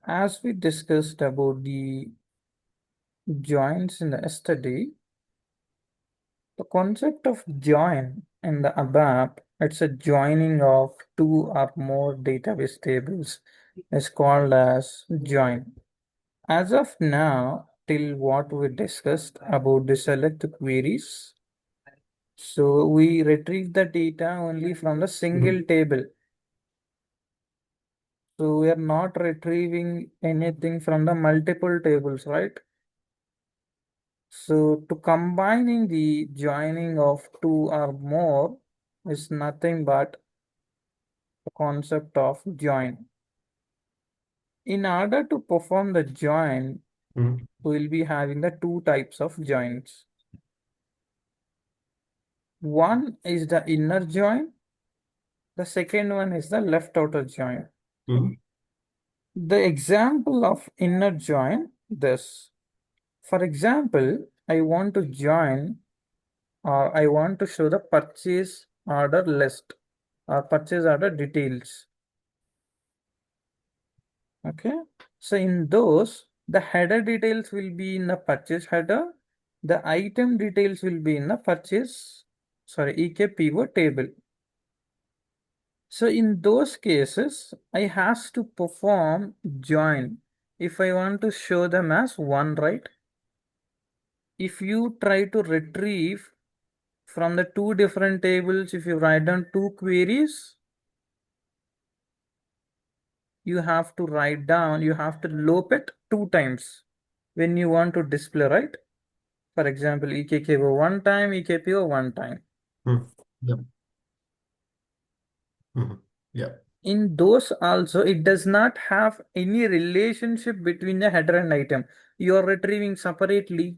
As we discussed about the joins in the yesterday, the concept of join in the ABAP, it's a joining of two or more database tables, is called as join. As of now, till what we discussed about the select queries, so we retrieve the data only from the single table. So we are not retrieving anything from the multiple tables, right? So to combining the joining of two or more is nothing but the concept of join. In order to perform the join, we'll be having the two types of joins. One is the inner join, the second one is the left outer join. The example of inner join, this. For example, I want to join or I want to show the purchase order list or purchase order details. Okay. So in those, the header details will be in the purchase header. The item details will be in the EKPO table. So in those cases, I has to perform join if I want to show them as one, right? If you try to retrieve from the two different tables, if you write down two queries, you have to write down, you have to loop it two times when you want to display, right? For example, EKKO one time, EKPO one time. Yep. Yeah. In those also, it does not have any relationship between the header and item. You are retrieving separately.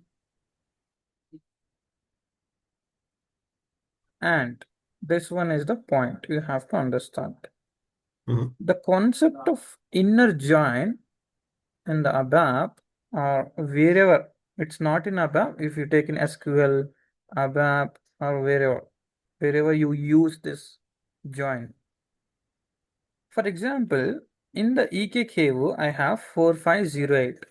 And this one is the point you have to understand. The concept of inner join in the ABAP or wherever, it's not in ABAP, if you take in SQL, ABAP or wherever you use this join. For example, in the EKKO, I have 4508.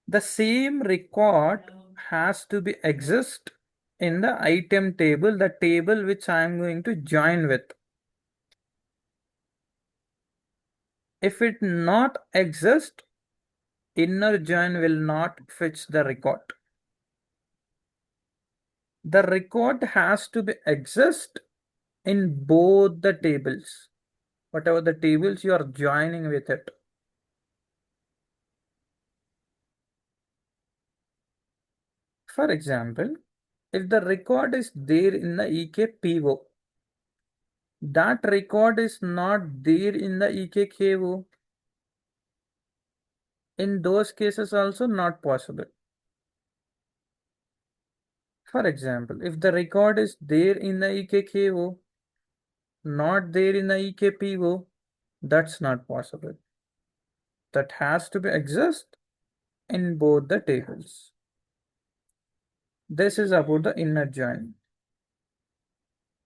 The same record has to be exist in the item table, the table which I am going to join with. If it not exist, inner join will not fetch the record. The record has to be exist in both the tables, whatever the tables you are joining with it. For example, if the record is there in the EKPO, that record is not there in the EKKO. In those cases also not possible. For example, if the record is there in the EKKO, not there in the EKPO, that's not possible. That has to be exist in both the tables. This is about the inner join.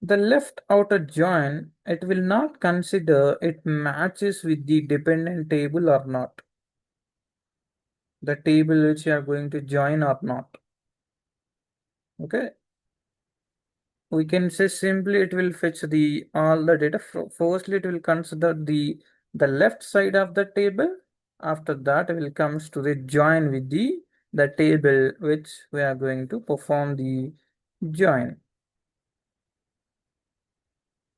The left outer join, it will not consider it matches with the dependent table or not. The table which you are going to join or not. Okay. We can say simply it will fetch the all the data. Firstly, it will consider the left side of the table. After that, it will comes to the join with the table which we are going to perform the join.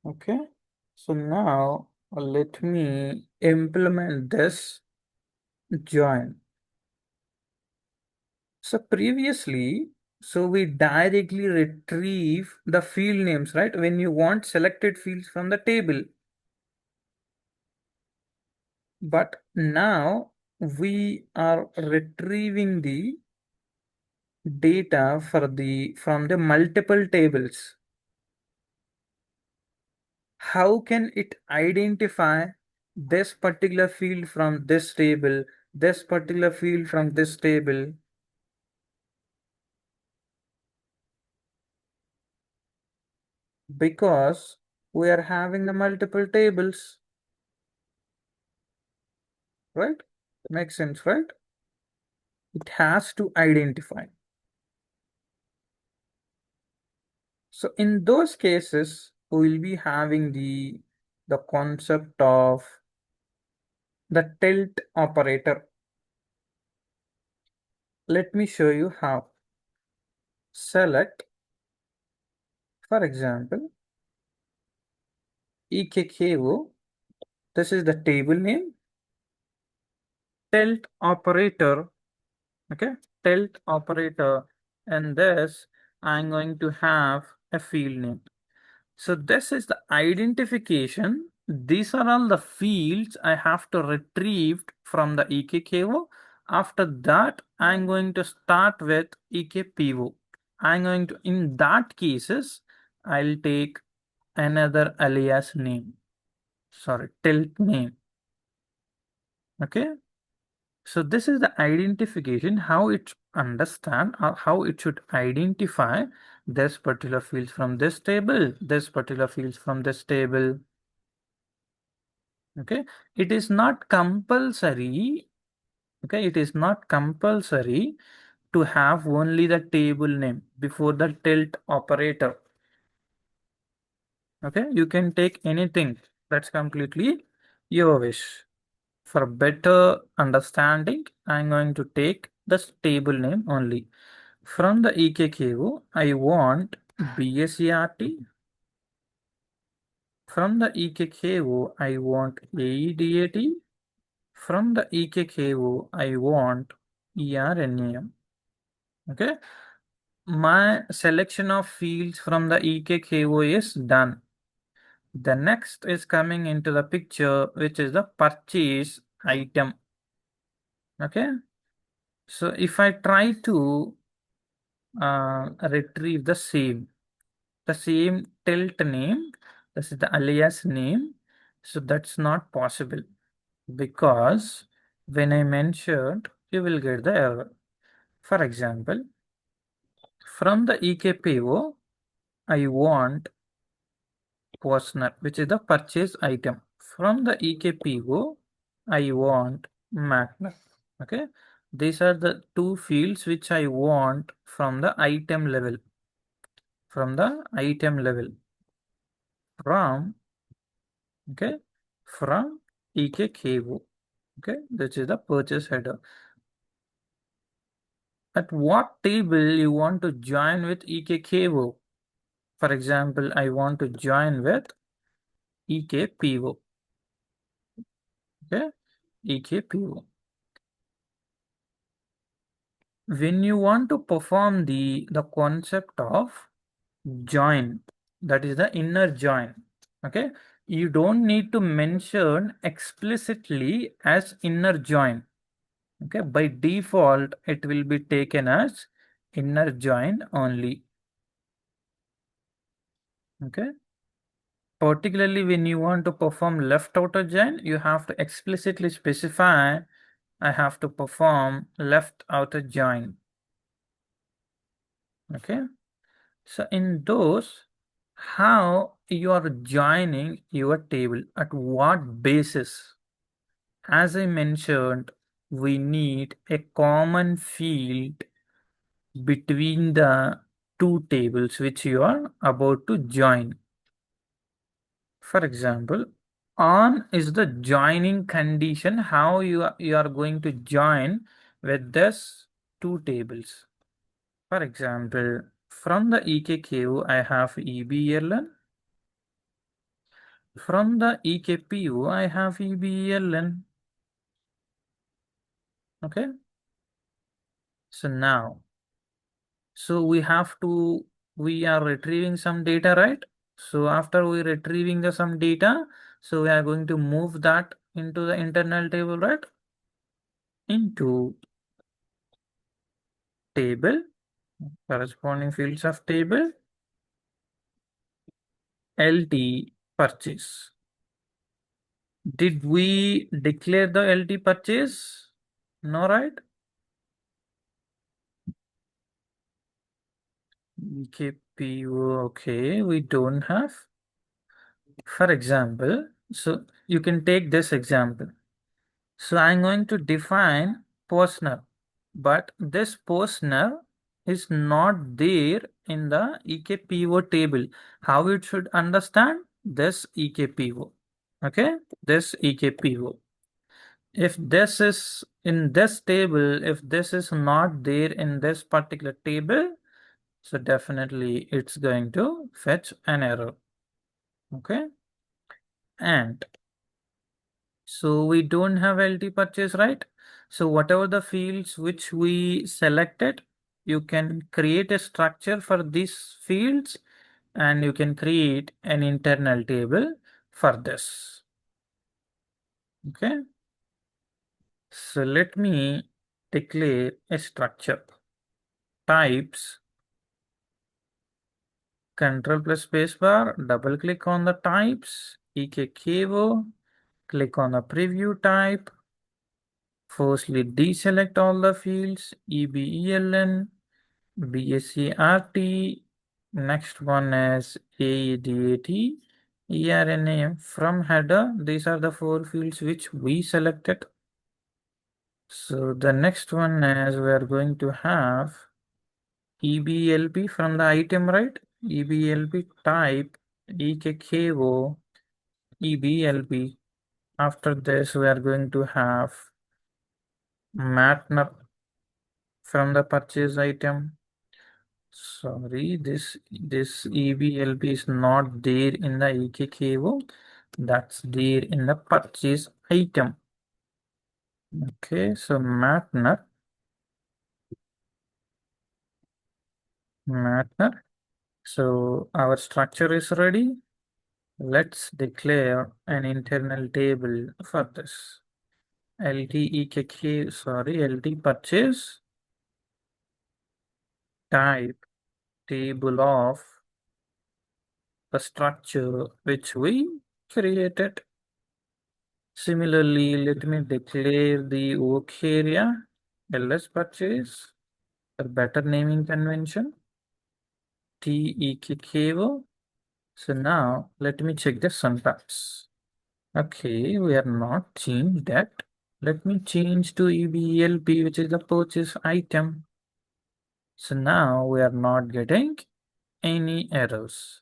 Okay. So now let me implement this join. So previously, so we directly retrieve the field names, right? When you want selected fields from the table. But now we are retrieving the data from the multiple tables. How can it identify this particular field from this table, this particular field from this table? Because we are having the multiple tables. right? Makes sense, right? It has to identify. So in those cases, we will be having the concept of the tilt operator. Let me show you how. Select, for example, EKKO. This is the table name. Tilt operator. Okay, tilt operator. And this, I'm going to have a field name. So this is the identification. These are all the fields I have to retrieve from the EKKO. After that, I'm going to start with EKPO. I'm going to, in that cases, I'll take another alias name. Sorry, tilt name. Okay. So this is the identification, how it understand or how it should identify this particular fields from this table, this particular fields from this table. Okay, it is not compulsory. Okay, it is not compulsory to have only the table name before the tilt operator. Okay, you can take anything. That's completely your wish. For better understanding, I'm going to take the table name only. From the EKKO, I want BSERT. From the EKKO, I want AEDAT. From the EKKO, I want ERNAM. Okay. My selection of fields from the EKKO is done. The next is coming into the picture, which is the purchase item. Okay. So if I try to retrieve the same tilt name, this is the alias name. So that's not possible because when I mentioned, you will get the error. For example, from the EKPO, I want Posner, which is the purchase item. From the EKPO, I want Magnet. Okay, these are the two fields which I want from the item level. From the item level, from okay, from EKKO. Okay, this is the purchase header. At what table you want to join with EKKO? For example, I want to join with EKPO. Okay, EKPO. When you want to perform the concept of join, that is the inner join. Okay, you don't need to mention explicitly as inner join. Okay, by default, it will be taken as inner join only. Okay. Particularly when you want to perform left outer join, you have to explicitly specify I have to perform left outer join. Okay. So in those, how you are joining your table, at what basis? As I mentioned, we need a common field between the two tables which you are about to join. For example, on is the joining condition, how you are going to join with this two tables. For example, from the EKKO, I have EBLN. From the EKPO, I have EBLN. Okay. So now, so we are retrieving some data, right? So after we retrieving some data, so we are going to move that into the internal table, right? Into table, corresponding fields of table, LT purchase. Did we declare the LT purchase? No, right? EKPO, okay, we don't have. For example, so you can take this example. So I'm going to define Posner, but this Posner is not there in the EKPO table. How it should understand this EKPO? Okay, this EKPO. If this is in this table, if this is not there in this particular table, so definitely it's going to fetch an error. Okay, and so we don't have LT purchase, right? So whatever the fields which we selected, you can create a structure for these fields and you can create an internal table for this. Okay. So let me declare a structure. Types, Control plus spacebar, double click on the types, EKKO, click on the preview type. Firstly, deselect all the fields, EBELN, BSCRT. Next one is AEDAT, ERNAM. From header, these are the four fields which we selected. So the next one is we are going to have EBLP from the item, right? EBLP type, EKKO, EBLP. After this, we are going to have Matner from the purchase item. Sorry, this EBLP is not there in the EKKO. That's there in the purchase item. Okay, so Matner. So our structure is ready. Let's declare an internal table for this. LT purchase type table of the structure which we created. Similarly, let me declare the work area LS purchase for better naming convention TEKKO. So now let me check the syntax. Okay, we are not changed that. Let me change to EBLP, which is the purchase item. So now we are not getting any errors.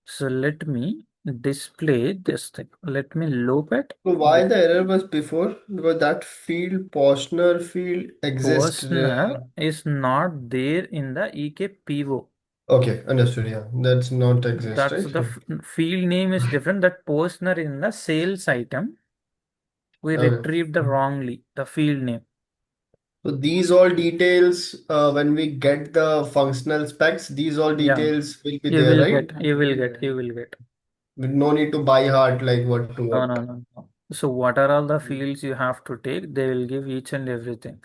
So let me display this thing. Let me loop it. So why the error was before? Because that field, Postner field exists. Postner is not there in the EKPO. Okay, understood. Yeah, that's not exist, That's right? the field name is different. That Postner in the sales item. We Okay. retrieved the wrongly, the field name. So these all details, when we get the functional specs, these all Yeah, details will be there, right? you will get. With no need to buy hard like what to No, what. no, no, no. So what are all the fields you have to take? They will give each and everything.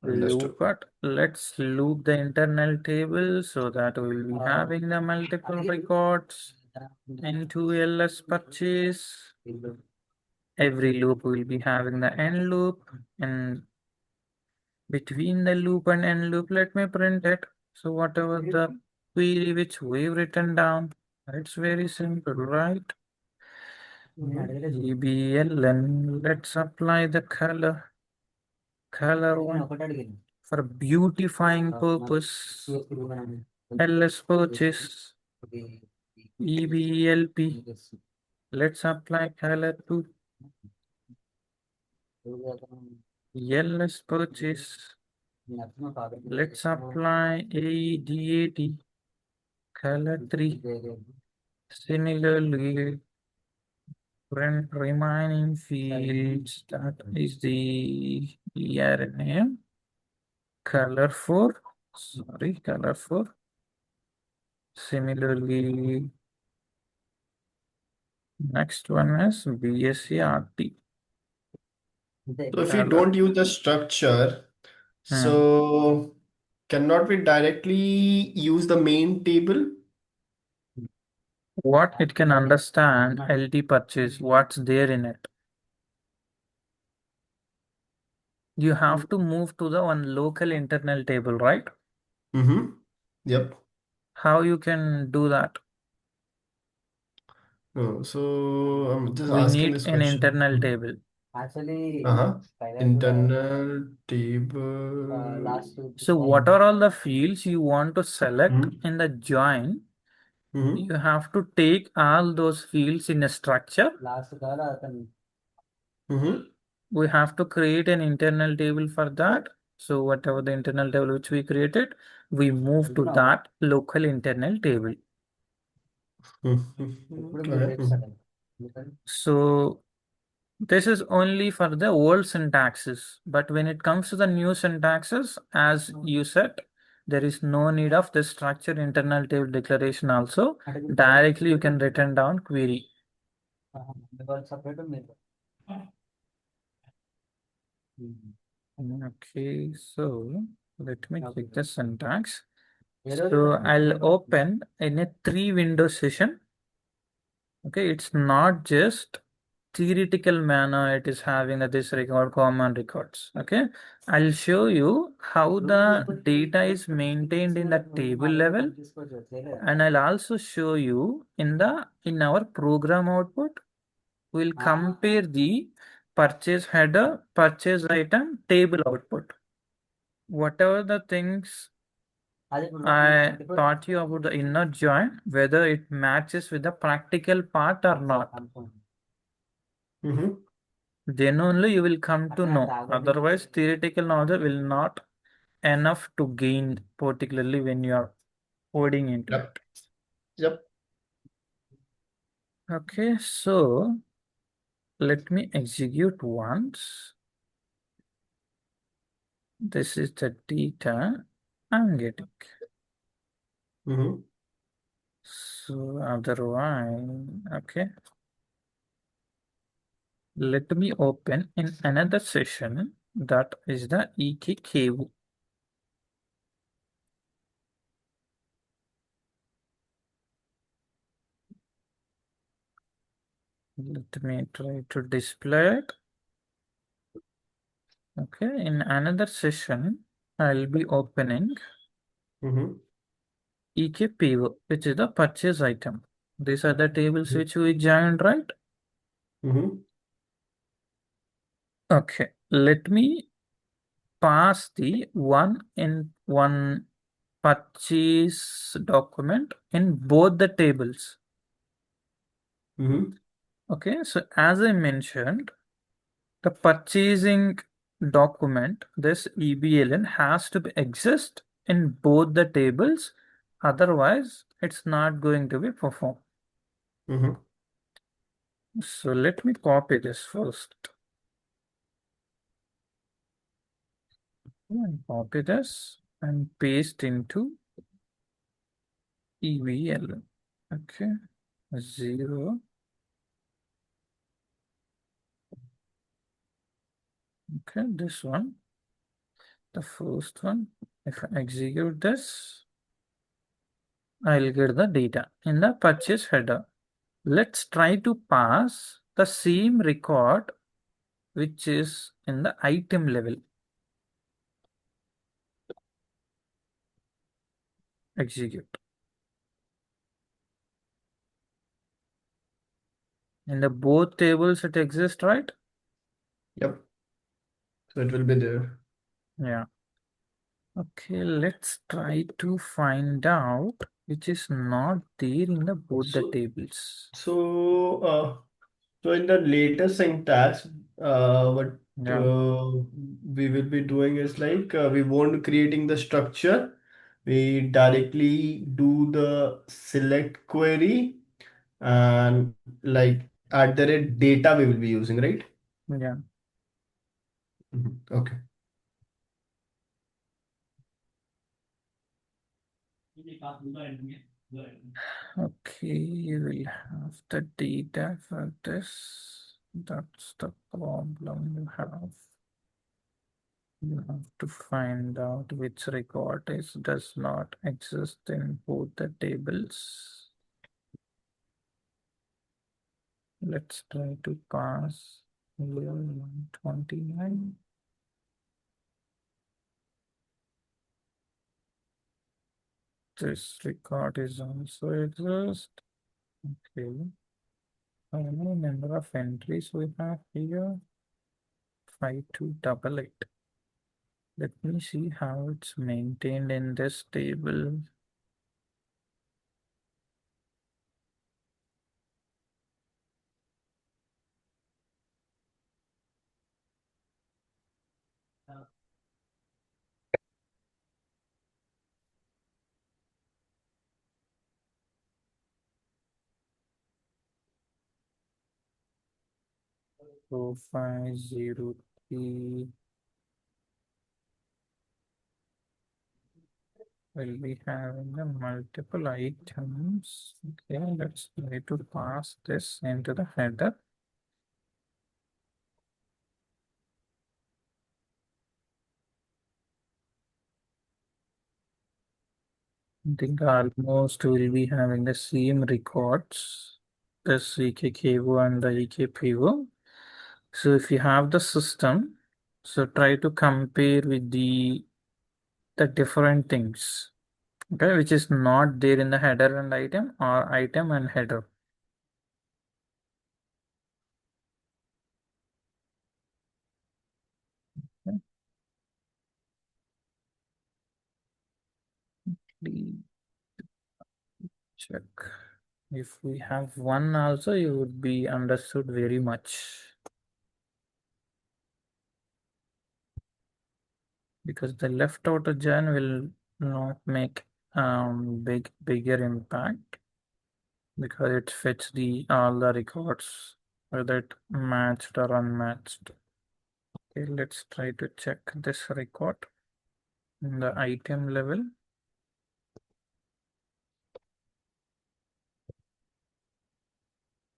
Understood. Loop it. Let's loop the internal table so that we will be having the multiple records into LS purchase. Every loop will be having the end loop, and between the loop and end loop, let me print it. So whatever the query which we've written down, it's very simple, right? EBLN, let's apply the color one for beautifying purpose. LS purchase, EBLP, let's apply color to LS purchase. Let's apply ADAT, color 3. Similarly, print remaining fields, that is the ERNA, color 4, sorry, color 4. Similarly, next one is BSCRT, So if we color. don't use the structure, Hmm. so cannot we directly use the main table? What it can understand LT purchase, what's there in it. You have to move to the one local internal table, right? Mm-hmm. Yep. How you can do that? No, so I'm just We asking need this an question. internal table. Actually, Uh-huh. Kailash Internal last table. So what are all the fields you want to select Mm-hmm. in the join? Mm-hmm. You have to take all those fields in a structure. Mm-hmm. We have to create an internal table for that. So whatever the internal table which we created, we move to that local internal table. So this is only for the old syntaxes, but when it comes to the new syntaxes, as you said, there is no need of this structure internal table declaration also. Directly you can return down query. Okay, so let me click the syntax. So I'll open in a 3-window session. Okay, it's not just theoretical manner it is having this record common records. Okay, I'll show you how the data is maintained in the table level, and I'll also show you in our program output. We'll compare the purchase header, purchase item, table output. Whatever the things I taught you about the inner join, whether it matches with the practical part or not. Mm-hmm. Then only you will come to know. Otherwise, theoretical knowledge will not enough to gain, particularly when you are coding into Yep. Yep. it. Okay, so let me execute once. This is the data I'm getting. Mm-hmm. So otherwise, okay. Let me open in another session that is the EKKU. Let me try to display it. Okay, in another session, I'll be opening Mm-hmm. EKPO, which is the purchase item. These are the tables which we joined, right? Mm-hmm. Okay, let me pass the one purchase document in both the tables. Mm-hmm. Okay, so as I mentioned, the purchasing document, this EBLN has to exist in both the tables, otherwise it's not going to be performed. Mm-hmm. So let me copy this first. And copy this and paste into EVLN. Okay, 0. Okay, this one, the first one. If I execute this, I'll get the data in the purchase header. Let's try to pass the same record which is in the item level. Execute. In the both tables it exists, right? Yep. So it will be there. Yeah. Okay, let's try to find out which is not there in the both the tables. So in the later syntax, what Yeah. we will be doing is like we won't creating the structure. We directly do the select query and like at the rate data we will be using, right? Yeah. Okay. Okay, you will have the data for this. That's the problem you have. You have to find out which record does not exist in both the tables. Let's try to pass here 129. This record is also exist. Okay. How many number of entries we have here? 5288. Let me see how it's maintained in this table. So 503 will be having the multiple items. Okay, let's try to pass this into the header. I think almost will be having the same records, this EKKO and the EKPO. So if you have the system, so try to compare with the different things, okay, which is not there in the header and item or item and header. Okay. Please check. If we have one also, you would be understood very much. Because the left outer join will not make bigger impact because it fits all the records whether it matched or unmatched. Okay, let's try to check this record in the item level.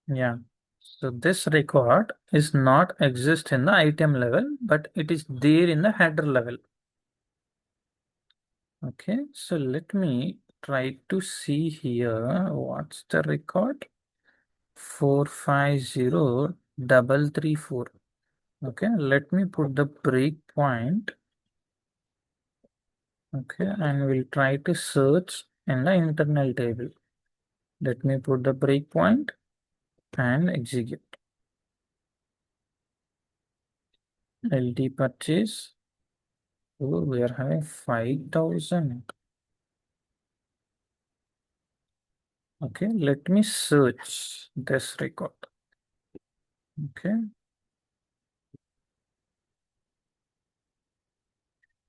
Yeah, so this record is not exist in the item level, but it is there in the header level. Okay, so let me try to see here what's the record. 450334. Okay, let me put the breakpoint. Okay, and we'll try to search in the internal table. Let me put the breakpoint and execute. LD purchase. Oh, we are having 5000. Okay, let me search this record. Okay.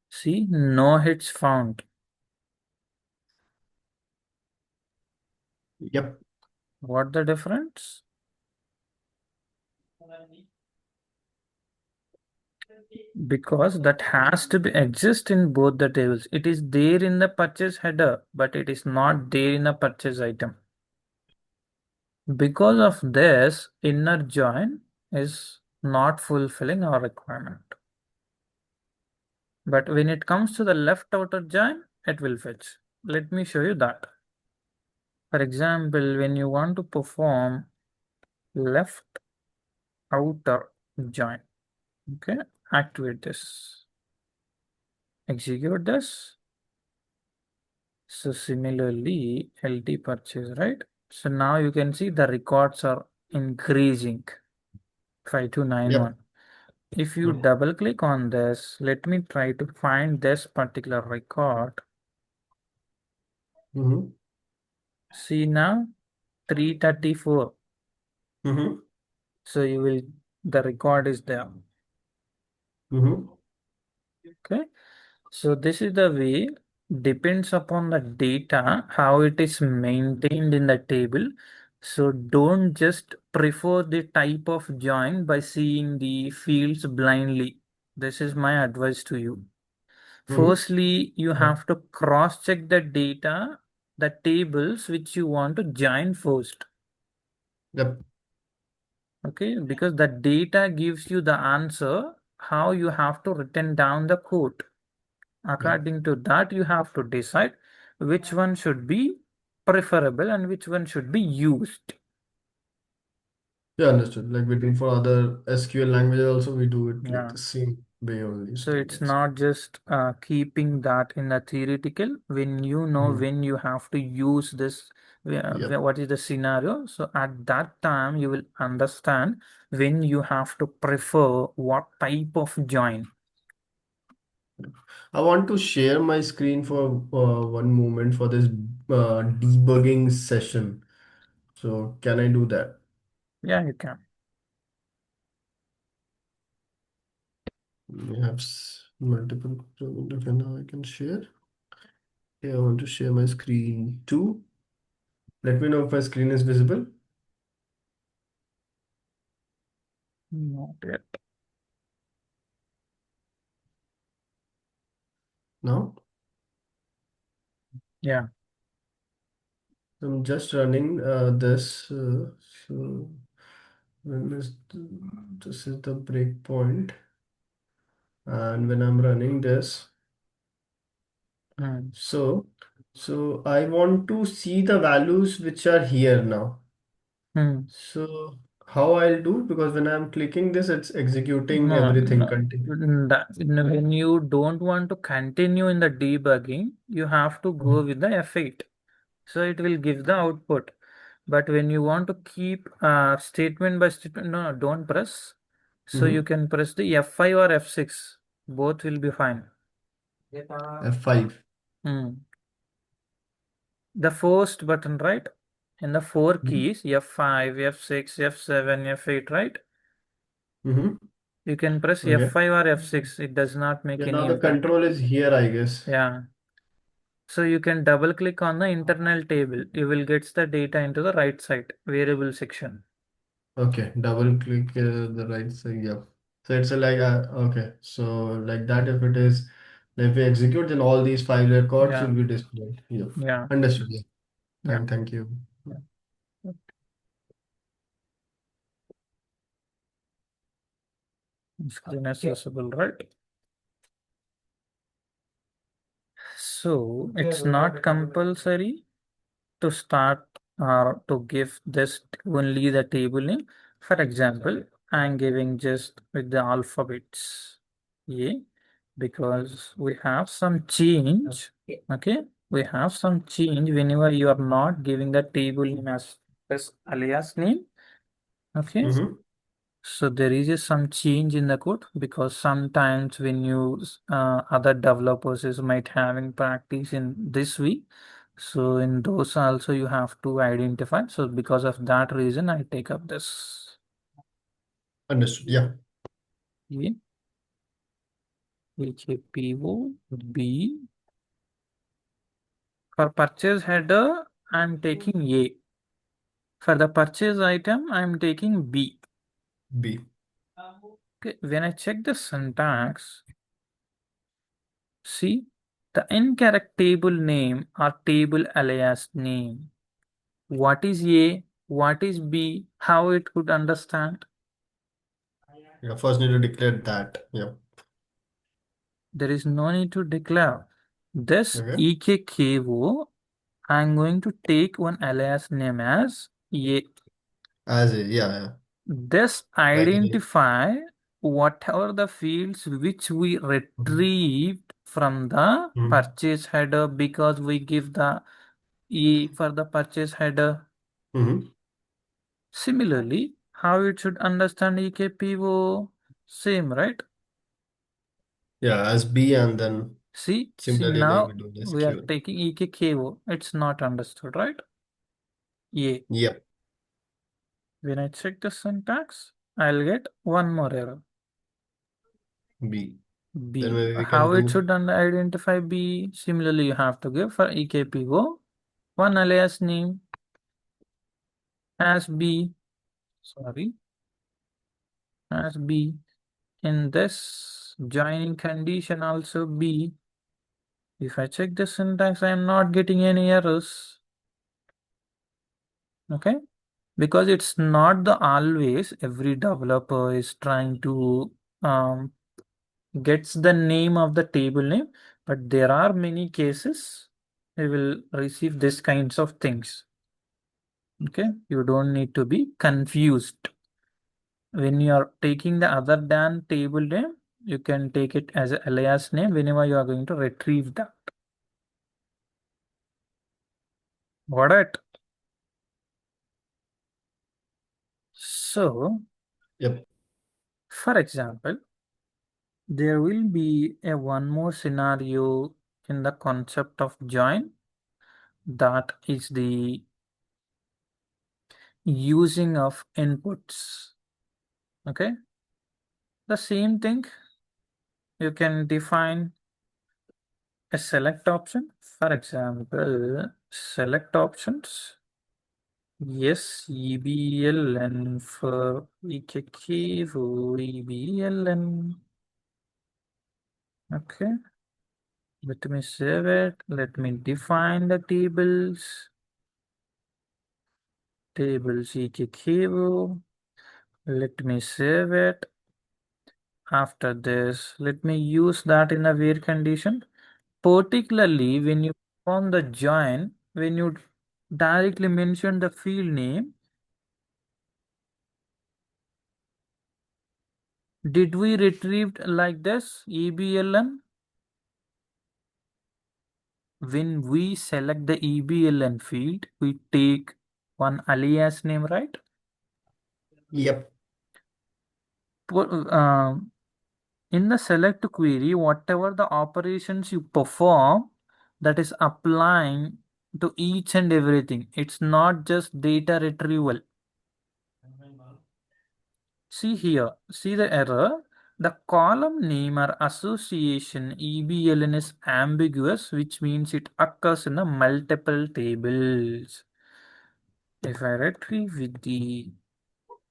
See, no hits found. Yep. What the difference? Because that has to be exist in both the tables. It is there in the purchase header, but it is not there in the purchase item. Because of this, inner join is not fulfilling our requirement. But when it comes to the left outer join, it will fetch. Let me show you that. For example, when you want to perform left outer join, okay, activate this. Execute this. So similarly, LT purchase, right? So now you can see the records are increasing. 5291. Yep. If you Yep. double click on this, let me try to find this particular record. Mm-hmm. See now 334. Mm-hmm. So the record is there. Mm-hmm. Okay. So this is the way, depends upon the data, how it is maintained in the table. So don't just prefer the type of join by seeing the fields blindly. This is my advice to you. Mm-hmm. Firstly, you have to cross-check the data, the tables which you want to join first. Yep. Okay, because the data gives you the answer, how you have to written down the code. According to that, you have to decide which one should be preferable and which one should be used. Yeah, understood. Like we do for other SQL languages also, we do it like Yeah. the same. way only So it's statements. not just keeping that in the theoretical. When you know Mhm. when you have to use this, Yep. what is the scenario? So at that time you will understand when you have to prefer what type of join. I want to share my screen for one moment for this debugging session. So can I do that? Yeah, you can. We have multiple. Okay, now I can share. Okay, I want to share my screen too. Let me know if my screen is visible. Not yet. Now Yeah. I'm just running this. So when this is the breakpoint, and when I'm running this, Hmm. so I want to see the values which are here now. Hmm. So how I'll do, because when I'm clicking this, it's executing No, everything no. continue. When you don't want to continue in the debugging, you have to go with the F8. So it will give the output. But when you want to keep statement by statement, no, don't press. So you Mm-hmm. can press the F5 or F6. Both will be fine. F5. Hmm. The first button, right? In the four Mm-hmm. keys, F5, F6, F7, F8, right? Mm-hmm. You can press Okay. F5 or F6. It does not make Yeah, any now the impact. control is here, I guess. Yeah. So you can double click on the internal table. You will get the data into the right side, variable section. Okay, double click the right side. Yeah. So it's a like okay. So like that, if it is, if we execute, then all these five records Yeah. will be displayed. Yeah. Yeah. Understood. Yeah. Yeah. Thank you. Yeah. Screen accessible, right? So it's not compulsory to start or to give this only the table name. For example, I'm giving just with the alphabets. Yeah, because we have some change. Okay, we have some change whenever you are not giving the table name as this alias name. Okay, Mm-hmm. so there is some change in the code because sometimes when you other developers is might having practice in this week. So in those also you have to identify. So because of that reason, I take up this. Understood. Yeah. A, HAPO, B. For purchase header, I'm taking A. For the purchase item, I'm taking B. B. Okay, when I check the syntax, see the incorrect table name or table alias name. What is A? What is B? How it could understand? Yeah. First need to declare that. Yeah. There is no need to declare. This Okay. EKKO, I'm going to take one alias name as A. As a yeah. This Like a. identify whatever the fields which we retrieved from the Mm-hmm. purchase header because we give the E for the purchase header. Mm-hmm. Similarly, how it should understand EKPO? Same, right? Yeah, as B, and then See similarly like now we do the we are SQL. taking EKKO. It's not understood, right? A. Yep. When I check the syntax, I'll get one more error. B. Then B. maybe we can How it do. should identify B? Similarly, you have to give for EKPO one alias name as B. Sorry, as B. In this joining condition also B. If I check the syntax, I am not getting any errors. Okay, because it's not the always every developer is trying to um, gets the name of the table name, but there are many cases we will receive this kinds of things. Okay, you don't need to be confused when you are taking the other than table name. You can take it as an alias name whenever you are going to retrieve that. Got it? So, Yep. for example, there will be a one more scenario in the concept of join, that is the using of inputs. Okay, the same thing, you can define a select option. For example, select options. Yes, EBLN for EKK, EBLN. Okay, let me save it. Let me define the tables. Tables EKK. Let me save it. After this, let me use that in a where condition. Particularly when you perform the join, when you directly mention the field name, did we retrieved like this EBLN? When we select the EBLN field, we take one alias name, right? Yep. In the select query, whatever the operations you perform, that is applying to each and everything. It's not just data retrieval. See here, see the error. The column name or association EBLN is ambiguous, which means it occurs in the multiple tables. If I retrieve with the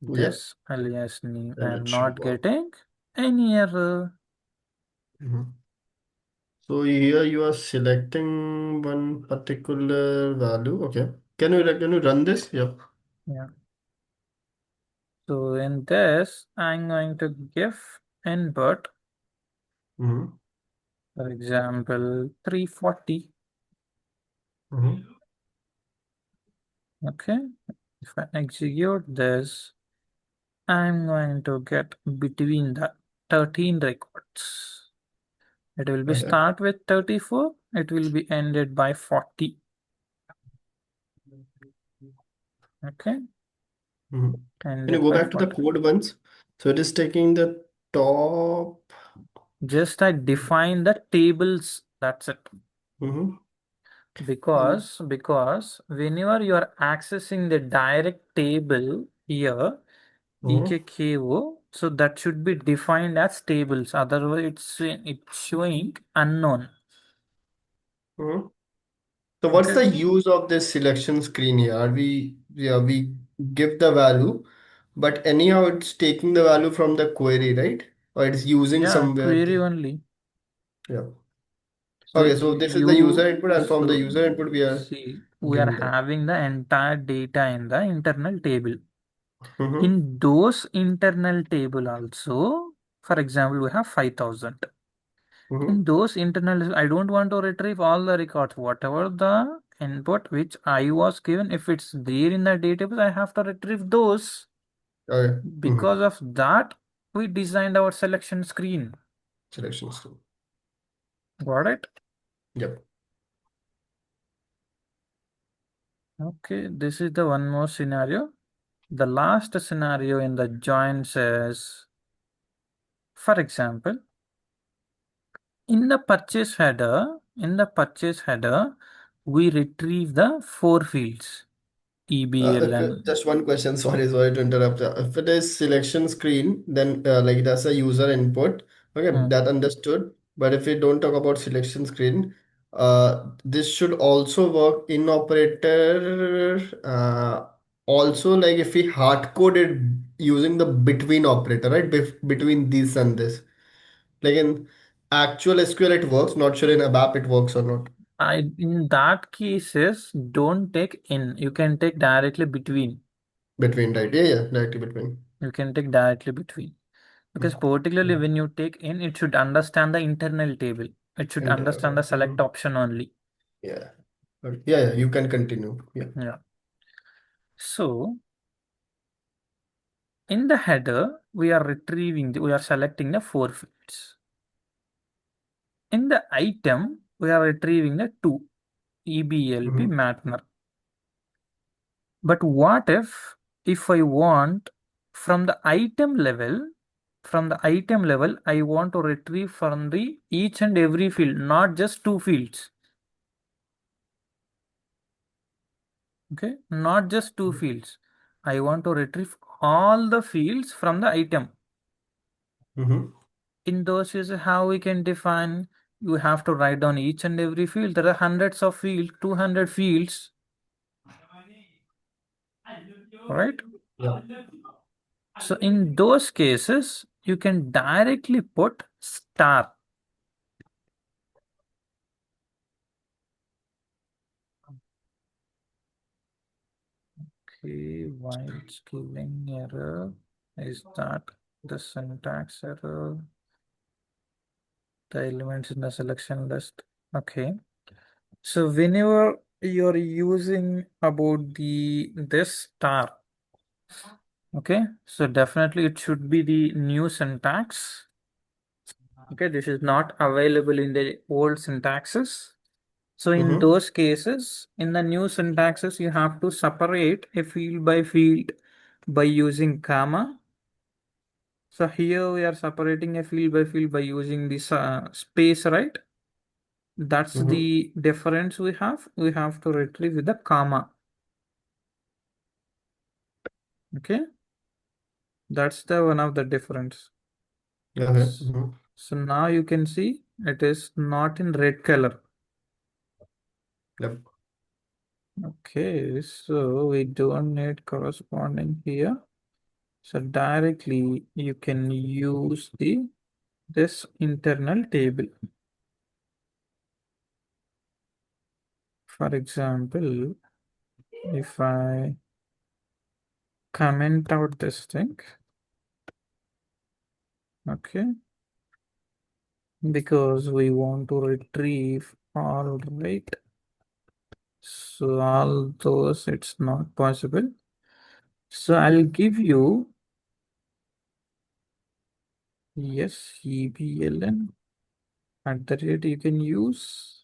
Yep. this alias name, I Then am it should not work. getting any error. Mhm. So here you are selecting one particular value. Okay. Can you run this? Yep. Yeah. So in this, I'm going to give input, Mm-hmm. for example, 340. Mm-hmm. Okay. If I execute this, I'm going to get between the 13 records. It will be Okay. start with 34. It will be ended by 40. Okay. Mm-hmm. Can you Ended go by back to the 40. code once? So it is taking the top. Just I define the tables. That's it. Mm-hmm. Because whenever you are accessing the direct table here, Mm-hmm. EKKO, so that should be defined as tables. Otherwise, it's showing unknown. Mm-hmm. So what's Okay. the use of this selection screen here? We give the value, but anyhow it's taking the value from the query, right? Or it's using Yeah, somewhere. query only. Yeah. So Okay, so this is the user input, and from the so user input we are see, we are giving that. having the entire data in the internal table. Mm-hmm. In those internal table also, for example, we have 5,000. Mm-hmm. In those internal, I don't want to retrieve all the records. Whatever the input which I was given, if it's there in the database, I have to retrieve those. Okay. Mm-hmm. Because of that, we designed our selection screen. Selection screen. Got it? Yep. Okay, this is the one more scenario. The last scenario in the join says, for example, in the purchase header, we retrieve the four fields, EBLN. Just one question. Sorry to interrupt. If it is selection screen, then like that's a user input. Okay, Hmm. that understood. But if we don't talk about selection screen, this should also work in operator. Also, like if we hard code it using the between operator, right? Between this and this. Like in actual SQL, it works. Not sure in ABAP it works or not. In that cases, don't take in. You can take directly between. Between, right? Yeah, directly between. You can take directly between. Because particularly when you take in, it should understand the internal table. It should Internet. understand the select option only. Yeah. Yeah, you can continue. Yeah. Yeah. So In the header, we are selecting the 4 fields. In the item, we are retrieving the 2, EBLB Matner. But what if I want from the item level, I want to retrieve from the each and every field, not just 2 fields. Okay, not just 2 fields. I want to retrieve all the fields from the item. In those cases, how we can define? You have to write down each and every field. There are hundreds of fields, 200 fields. Right? Yeah. So in those cases, you can directly put star. Okay, why it's giving error? Is that the syntax error? The elements in the selection list. Okay. So whenever you're using about this star, okay, so definitely it should be the new syntax. Okay, this is not available in the old syntaxes. So in those cases, in the new syntaxes, you have to separate a field by field by using comma. So here we are separating a field by field by using this space, right? That's the difference we have. We have to retrieve with the comma. Okay, that's the one of the difference. Okay. So now you can see it is not in red color. Yep. Okay, so we don't need corresponding here. So directly you can use this internal table. For example, if I comment out this thing, okay, because we want to retrieve all, right? So all those, it's not possible. So I'll give you, yes, EBLN at the rate you can use.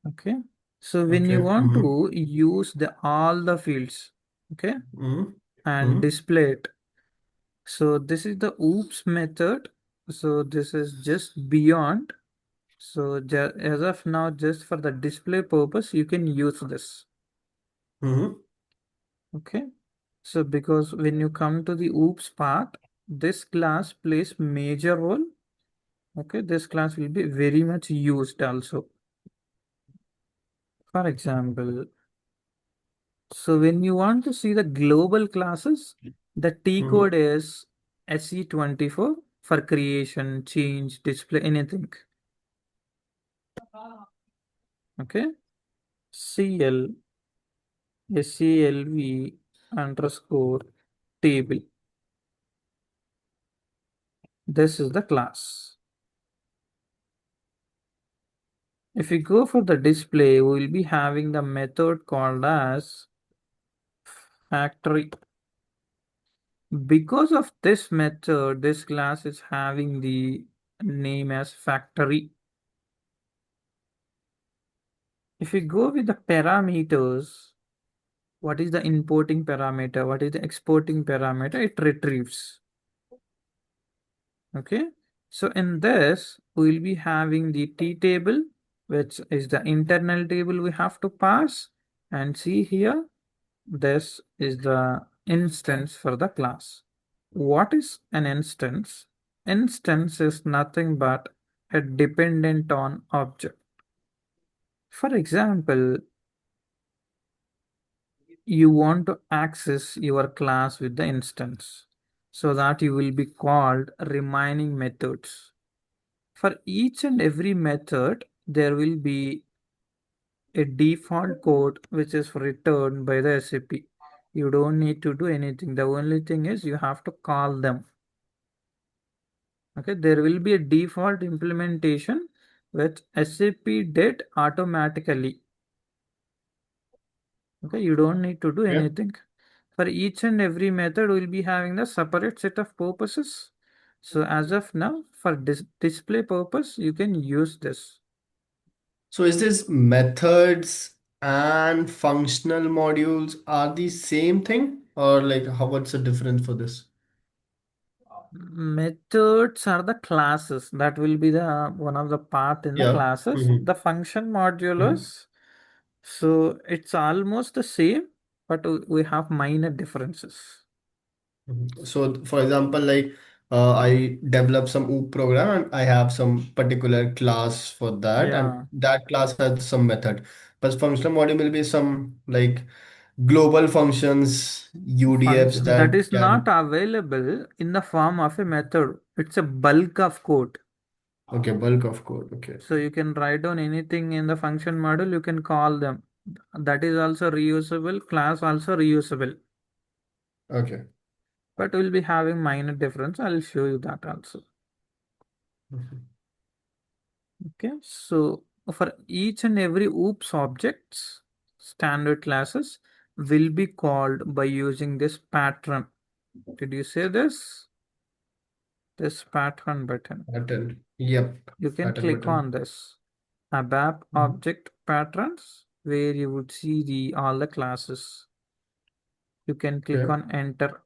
Okay. So when you want to use all the fields, okay, and display it. So this is the oops method. So this is just beyond. So as of now, just for the display purpose, you can use this. Okay. So because when you come to the oops part, this class plays major role. Okay, this class will be very much used also. For example, so when you want to see the global classes, the T code is SE24 for creation, change, display, anything. Okay. CL SELV underscore table. This is the class. If we go for the display, we will be having the method called as factory. Because of this method, this class is having the name as factory. If we go with the parameters, what is the importing parameter? What is the exporting parameter? It retrieves. Okay. So in this, we'll be having the T table, which is the internal table we have to pass. And see here, this is the instance for the class. What is an instance? Instance is nothing but a dependent on object. For example, you want to access your class with the instance, so that you will be called remaining methods. For each and every method, there will be a default code which is returned by the SAP. You don't need to do anything. The only thing is you have to call them. Okay, there will be a default implementation which SAP did automatically. Okay, you don't need to do anything. For each and every method, we'll be having the separate set of purposes. So as of now, for display purpose, you can use this. So is this methods and functional modules are the same thing, or like what's the difference for this? Methods are the classes. That will be the one of the part in the Yeah. classes. Mm-hmm. The function modulus. So it's almost the same, but we have minor differences. So, for example, like I develop some OOP program and I have some particular class for that, and Yeah. that class has some method. But functional module will be some like global functions, UDFs Function that that is not can. available in the form of a method. It's a bulk of code. Okay, bulk of code. Okay. So you can write down anything in the function model, you can call them. That is also reusable, class also reusable. Okay. But we'll be having minor difference. I'll show you that also. Mhm. Okay, so for each and every OOPS objects, standard classes will be called by using this pattern. Did you say this? This pattern button. Pattern. Yep. You can Pattern click on button. this ABAP Mhm. object patterns where you would see all the classes. You can click Okay. on enter.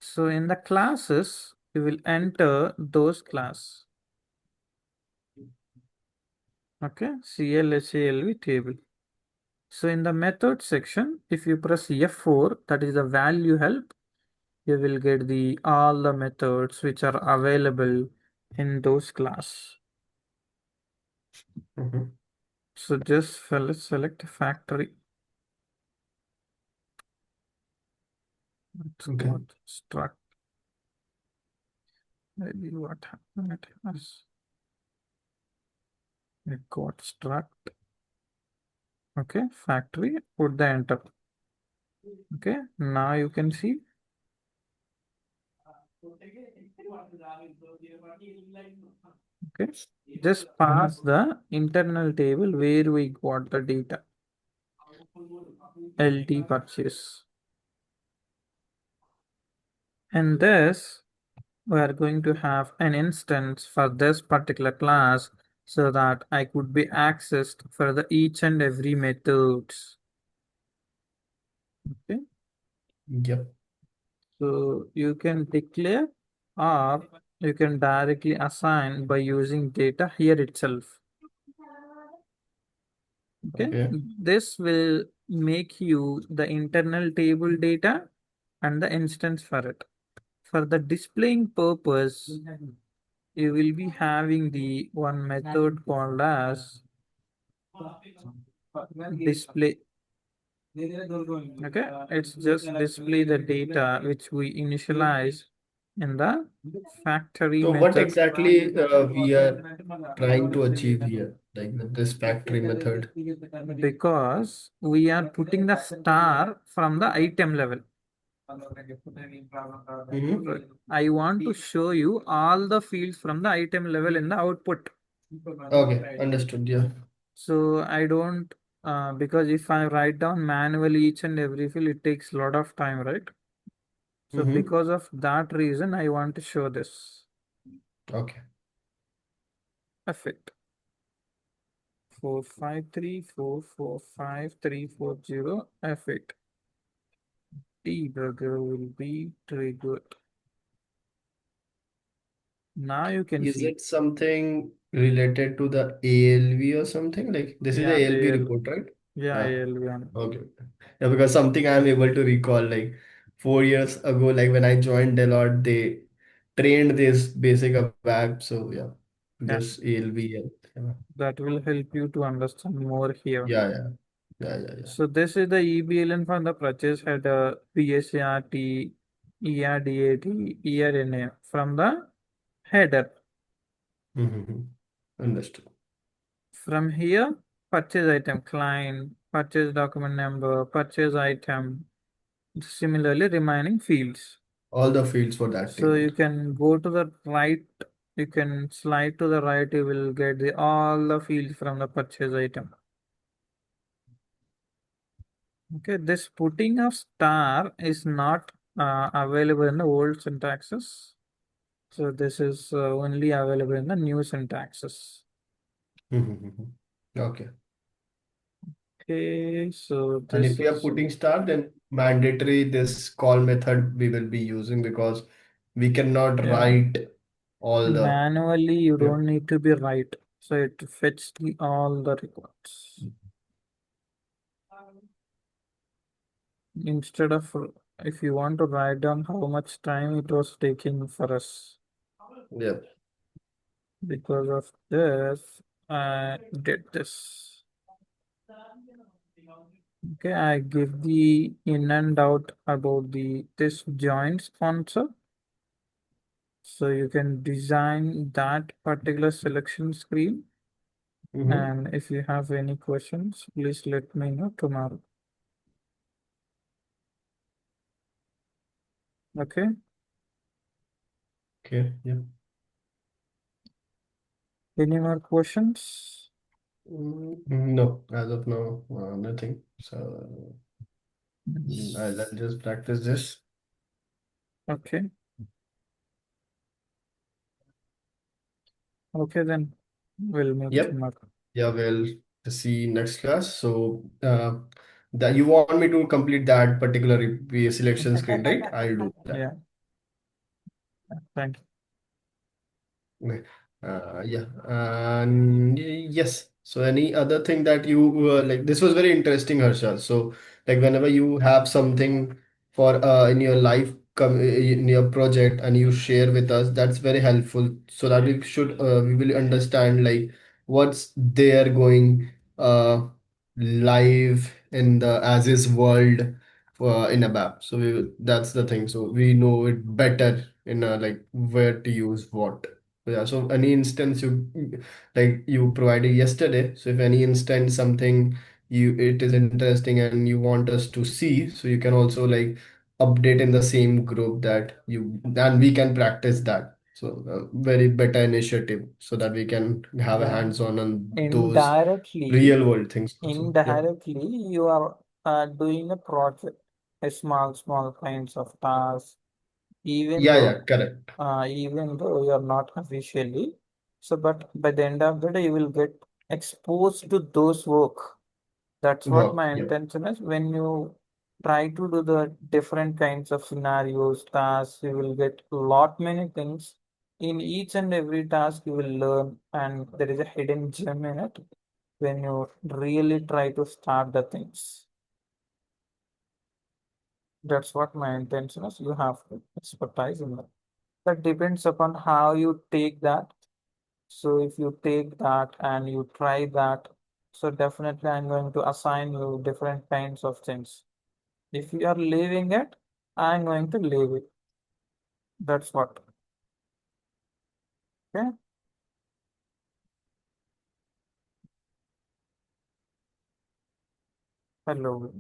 So in the classes, you will enter those class. Okay, CLSALV table. So in the method section, if you press F4, that is the value help, you will get all the methods which are available in those class. Mhm. So just select factory. It's Okay. got struct. Maybe what happened? It got struct. Okay, factory. Put the enter. Okay, now you can see. Okay, just pass the internal table where we got the data. LT purchase. And this, we are going to have an instance for this particular class so that I could be accessed for the each and every methods. Okay, Yep. so you can declare or you can directly assign by using data here itself. Okay, Okay. this will make you the internal table data and the instance for it. For the displaying purpose, you will be having the one method called as display. Okay, it's just display the data which we initialize in the factory So what method. exactly we are trying to achieve here, like with this factory method? Because we are putting the star from the item level. Mm-hmm. I want to show you all the fields from the item level in the output. Okay, understood. Yeah. So I don't, because if I write down manually each and every field, it takes a lot of time, right? So Mm-hmm. because of that reason, I want to show this Okay. effect. 453445340 effect. Debugger will be triggered. Now you can Is see. it something related to the ALV or something? Like this is Yeah, a ALV AL, report, right? yeah, Ah, AL1. okay. Yeah, because something I'm able to recall, like 4 years ago, like when I joined Deloitte, they trained this basic ABAP. So yeah, Yeah, this ALV. Yeah. that will help you to understand more here. Yeah, yeah. Yeah, yeah, yeah. So this is the EBLN for the purchase header, PSART, ERDAT, ERNA from the header. Mm-hmm. Understood. From here, purchase item client, purchase document number, purchase item, similarly remaining fields. All the fields for that So table. you can go to the right, you can slide to the right, you will get all the fields from the purchase item. Okay, this putting of star is not available in the old syntaxes. So this is only available in the new syntaxes. Okay. Okay, so And this if we are is putting star, then mandatory this call method we will be using because we cannot yeah. write all the Manually, you yeah. don't need to be right. So it fetch all the records. Instead of if you want to write down how much time it was taking for us. Yeah. Because of this, I did this. Okay, I give the in and out about the this joint sponsor. So you can design that particular selection screen. Mm-hmm. And if you have any questions, please let me know tomorrow. Okay. Okay. Yeah. Any more questions? No, as of now, nothing. So I'll Yes. just practice this. Okay. Okay, then we'll meet Yep. tomorrow. Yeah, we'll see next class. So that you want me to complete that particular selection screen, right? I'll do that. Yeah. Thank you. Okay. Yeah. And yes. So any other thing that you like, this was very interesting, Harshal. So like whenever you have something for in your life in your project and you share with us, that's very helpful so that we will understand like what's there going live in the as is world in ABAP. So that's the thing. So we know it better in like where to use what. Yeah, so any instance you like you provided yesterday. So if any instance something it is interesting and you want us to see, so you can also like update in the same group that you and we can practice that. So very better initiative so that we can have a Yeah. hands-on on those Indirectly, real world things also. Yep. indirectly, you are doing a project, a small kinds of tasks, even Yeah, yeah, though, correct. you are not officially. So, but by the end of the day, you will get exposed to those work. That's what Work. my Yep. intention is. When you try to do the different kinds of scenarios, tasks, you will get lot many things. In each and every task, you will learn, and there is a hidden gem in it when you really try to start the things. That's what my intention is. You have to expertise in that. That depends upon how you take that. So if you take that and you try that, so definitely I'm going to assign you different kinds of things. If you are leaving it, I'm going to leave it. That's what. Okay. Hello.